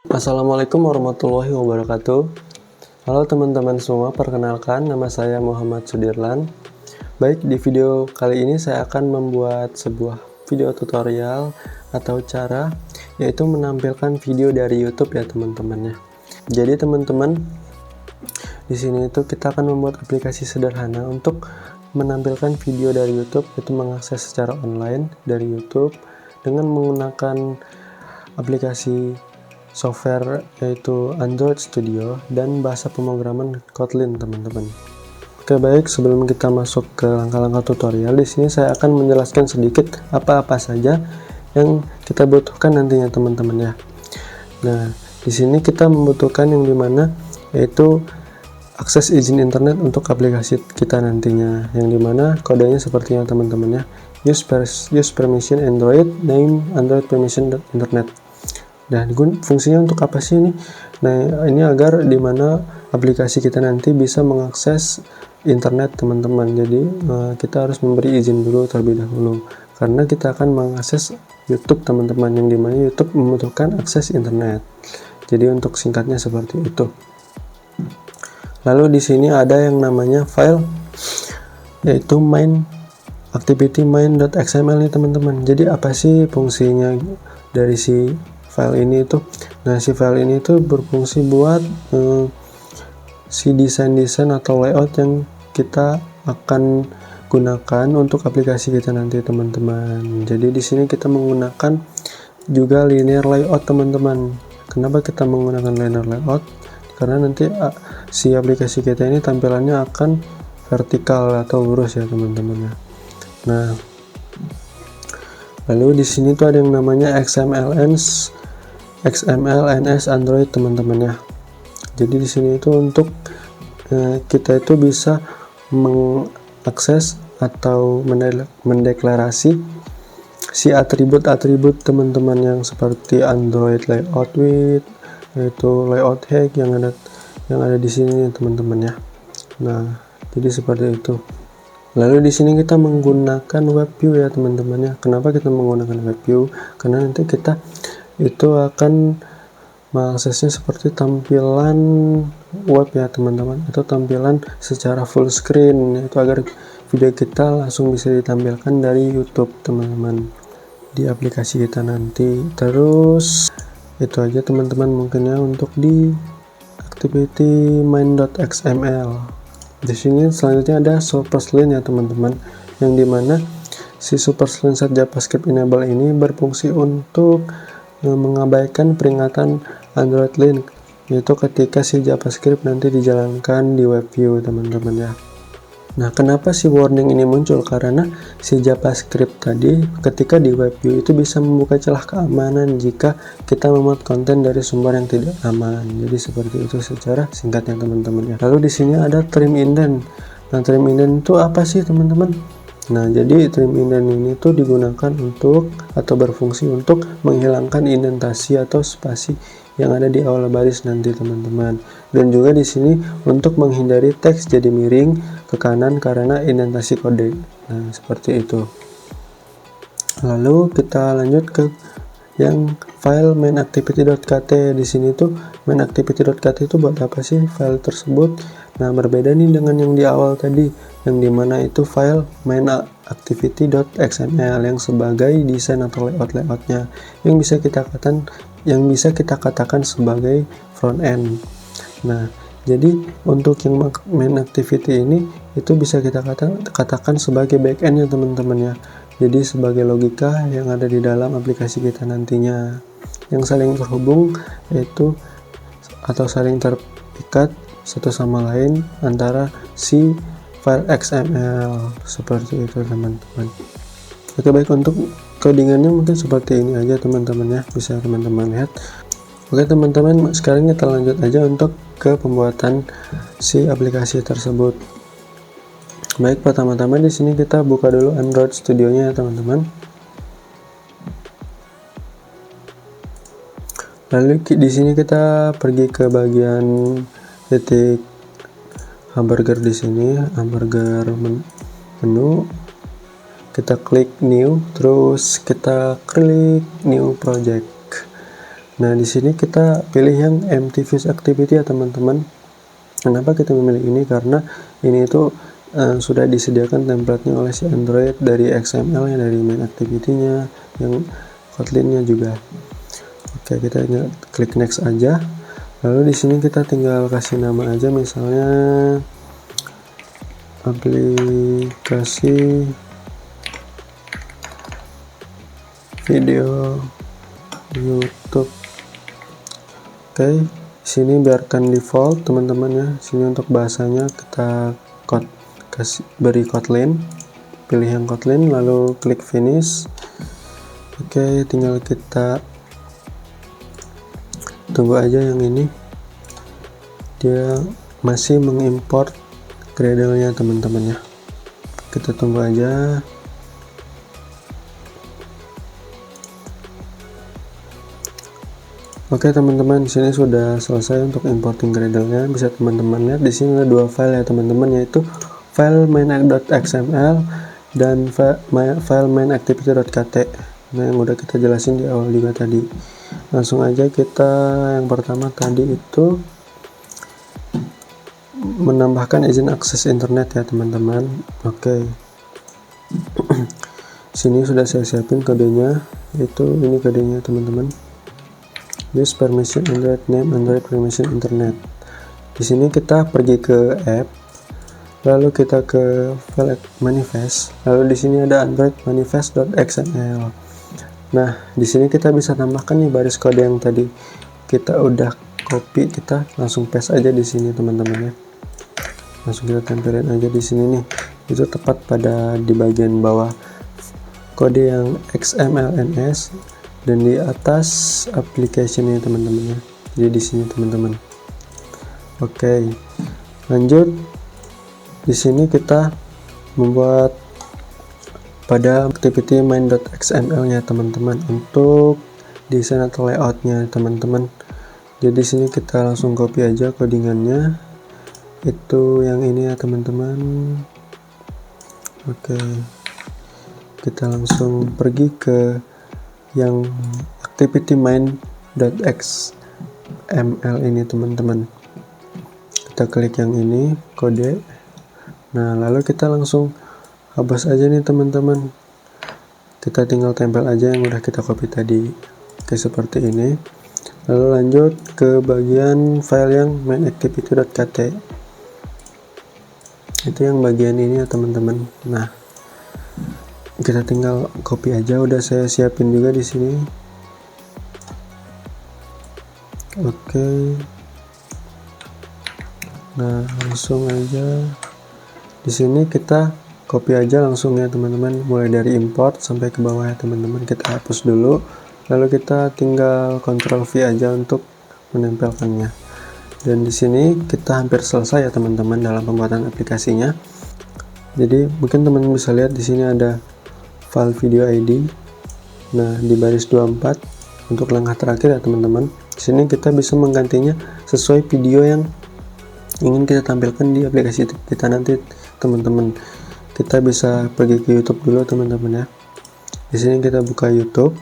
Assalamualaikum warahmatullahi wabarakatuh. Halo teman-teman semua, perkenalkan nama saya Muhammad Sudirlan. Baik, di video kali ini saya akan membuat sebuah video tutorial atau cara, yaitu menampilkan video dari YouTube ya teman-teman ya. Jadi teman-teman, di sini itu kita akan membuat aplikasi sederhana untuk menampilkan video dari YouTube, yaitu mengakses secara online dari YouTube dengan menggunakan aplikasi software yaitu Android Studio dan bahasa pemrograman Kotlin teman-teman. Oke baik, sebelum kita masuk ke langkah-langkah tutorial, di sini saya akan menjelaskan sedikit apa-apa saja yang kita butuhkan nantinya teman-teman ya. Nah, di sini kita membutuhkan yang dimana yaitu akses izin internet untuk aplikasi kita nantinya, yang dimana kodenya seperti yang teman-teman ya. Use permission Android, name Android permission internet. Dan fungsinya untuk apa sih ini? Nah, ini agar dimana aplikasi kita nanti bisa mengakses internet teman-teman. Jadi kita harus memberi izin dulu terlebih dahulu, karena kita akan mengakses YouTube teman-teman, yang dimana YouTube membutuhkan akses internet. Jadi untuk singkatnya seperti itu. Lalu di sini ada yang namanya file, yaitu main activity main.xml nih teman-teman. Jadi apa sih fungsinya dari si file ini itu? Nah, si file ini itu berfungsi buat si desain atau layout yang kita akan gunakan untuk aplikasi kita nanti teman-teman. Jadi di sini kita menggunakan juga linear layout teman-teman. Kenapa kita menggunakan linear layout? Karena nanti si aplikasi kita ini tampilannya akan vertikal atau lurus ya teman-teman ya. Nah, lalu di sini tuh ada yang namanya XMLNS Android teman-teman ya. Jadi di sini itu untuk kita itu bisa mengakses atau mendeklarasi si atribut-atribut teman-teman yang seperti Android layout width, yaitu layout height yang ada di sini teman-teman ya. Nah, jadi seperti itu. Lalu di sini kita menggunakan web view ya teman-teman ya. Kenapa kita menggunakan web view? Karena nanti kita itu akan mengaksesnya seperti tampilan web ya teman-teman, atau tampilan secara full screen, itu agar video kita langsung bisa ditampilkan dari YouTube teman-teman di aplikasi kita nanti. Terus itu aja teman-teman mungkin ya untuk di activity main.xml. Di sini selanjutnya ada supersline ya teman-teman, yang dimana si supersline set JavaScript enable ini berfungsi untuk mengabaikan peringatan Android link, yaitu ketika si JavaScript nanti dijalankan di web view teman-teman ya. Nah, kenapa si warning ini muncul? Karena si JavaScript tadi ketika di web view itu bisa membuka celah keamanan jika kita memuat konten dari sumber yang tidak aman. Jadi seperti itu secara singkatnya teman-teman ya. Lalu di sini ada trim indent. Nah, trim indent itu apa sih teman-teman? Nah, jadi trim indent ini tuh digunakan untuk atau berfungsi untuk menghilangkan indentasi atau spasi yang ada di awal baris nanti teman-teman. Dan juga di sini untuk menghindari teks jadi miring ke kanan karena indentasi kode. Nah, seperti itu. Lalu kita lanjut ke yang file mainActivity.kt. Di sini tuh mainActivity.kt itu buat apa sih file tersebut? Nah, berbeda nih dengan yang di awal tadi, yang dimana itu file mainActivity.xml yang sebagai desain atau layoutnya, yang bisa kita katakan sebagai front end. Nah, jadi untuk yang main activity ini itu bisa kita katakan sebagai back end ya teman-teman ya. Jadi sebagai logika yang ada di dalam aplikasi kita nantinya, yang saling terhubung yaitu atau saling terikat satu sama lain antara si file XML, seperti itu teman-teman. Oke baik, untuk codingannya mungkin seperti ini aja teman-teman ya, bisa teman-teman lihat. Oke teman-teman, sekarang kita lanjut aja untuk ke pembuatan si aplikasi tersebut. Baik, pertama-tama di sini kita buka dulu Android Studio-nya ya teman-teman. Lalu di sini kita pergi ke bagian titik hamburger di sini, hamburger menu. Kita klik new, terus kita klik new project. Nah, di sini kita pilih yang empty views activity ya teman-teman. Kenapa kita memilih ini? Karena ini itu sudah disediakan template-nya oleh si Android dari XML-nya, dari main activity-nya, yang Kotlin-nya juga. Oke, kita klik next aja. Lalu di sini kita tinggal kasih nama aja, misalnya aplikasi video YouTube. Oke, sini biarkan default teman-teman ya. Sini untuk bahasanya kita beri Kotlin, pilih yang Kotlin, lalu klik finish. Oke, tinggal kita tunggu aja yang ini, dia masih mengimport Gradle-nya teman-teman ya. Kita tunggu aja. Oke teman-teman, di sini sudah selesai untuk importing Gradle-nya. Bisa teman-teman lihat di sini ada dua file ya teman-teman, yaitu file main.xml dan file mainActivity.kt. Nah, yang udah kita jelasin di awal juga tadi. Langsung aja kita yang pertama tadi itu menambahkan izin akses internet ya teman-teman. Oke. Sini sudah saya siapin kodenya, itu ini kodenya teman-teman. Use permission Android name, Android permission internet. Di sini kita pergi ke app, lalu kita ke file manifest, lalu di sini ada Android manifest.xml. Nah, di sini kita bisa tambahkan nih baris kode yang tadi kita udah copy, kita langsung paste aja di sini teman-teman ya. Langsung kita tempelin aja di sini nih. Itu tepat pada di bagian bawah kode yang XMLNS dan di atas application-nya teman-teman ya. Jadi di sini teman-teman. Oke. Lanjut. Di sini kita membuat pada activity main.xml-nya teman-teman untuk desain atau layout-nya teman-teman. Jadi sini kita langsung copy aja codingannya. Itu yang ini ya teman-teman. Oke. Kita langsung pergi ke yang activity main.xml ini teman-teman. Kita klik yang ini, kode. Nah, lalu kita langsung hapus aja nih teman-teman. Kita tinggal tempel aja yang udah kita copy tadi. Oke, seperti ini. Lalu lanjut ke bagian file yang mainActivity.kt. Itu yang bagian ini ya teman-teman. Nah, kita tinggal copy aja, udah saya siapin juga di sini. Oke. Nah, langsung aja di sini kita copy aja langsung ya teman-teman, mulai dari import sampai ke bawah ya teman-teman. Kita hapus dulu, lalu kita tinggal Ctrl V aja untuk menempelkannya. Dan di sini kita hampir selesai ya teman-teman dalam pembuatan aplikasinya. Jadi mungkin teman-teman bisa lihat di sini ada file video ID. Nah, di baris 24 untuk langkah terakhir ya teman-teman. Di sini kita bisa menggantinya sesuai video yang ingin kita tampilkan di aplikasi kita nanti teman-teman. Kita bisa pergi ke YouTube dulu teman-teman ya. Di sini kita buka YouTube.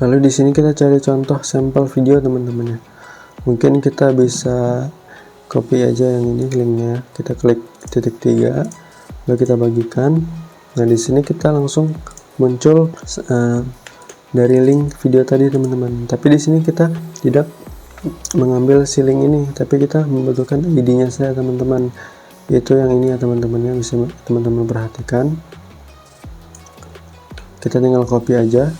Lalu di sini kita cari contoh sampel video teman-teman ya. Mungkin kita bisa copy aja yang ini linknya. Kita klik titik 3, lalu kita bagikan. Nah, di sini kita langsung muncul dari link video tadi teman-teman. Tapi di sini kita tidak mengambil si link ini, tapi kita membutuhkan ID-nya saya teman-teman. Itu yang ini ya teman-teman ya, bisa teman-teman perhatikan. Kita tinggal copy aja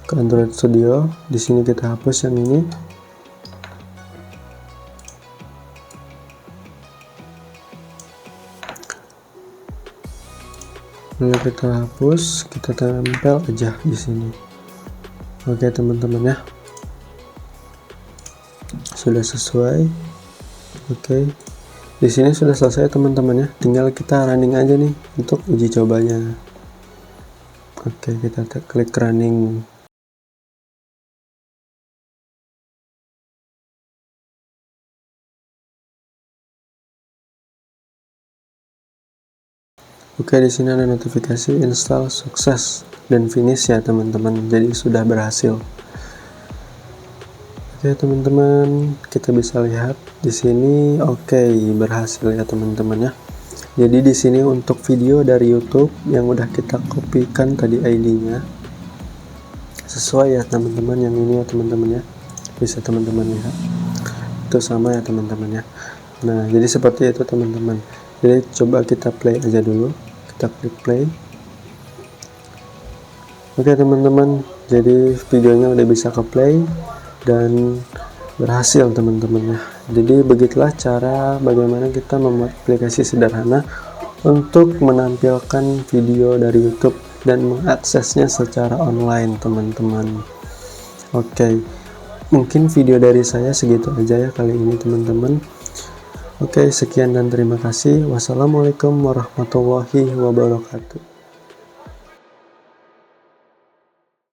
ke Android Studio. Di sini kita hapus yang ini. Lalu kita hapus, kita tempel aja di sini. Oke teman-teman ya, sudah sesuai. Oke, di sini sudah selesai teman-teman ya. Tinggal kita running aja nih untuk uji cobanya. Oke, kita klik running. Oke, di sini ada notifikasi install sukses dan finish ya teman-teman. Jadi sudah berhasil. Oke teman-teman, kita bisa lihat di sini berhasil ya teman-teman ya. Jadi di sini untuk video dari YouTube yang udah kita kopikan tadi ID-nya sesuai ya teman-teman, yang ini ya teman-teman ya. Bisa teman-teman lihat. Itu sama ya teman-teman ya. Nah, jadi seperti itu teman-teman. Jadi coba kita play aja dulu. Kita klik play. Oke teman-teman, jadi videonya udah bisa ke play dan berhasil teman-teman ya. Jadi begitulah cara bagaimana kita membuat aplikasi sederhana untuk menampilkan video dari YouTube dan mengaksesnya secara online teman-teman. Oke, mungkin video dari saya segitu aja ya kali ini teman-teman. Oke, sekian dan terima kasih. Wassalamualaikum warahmatullahi wabarakatuh.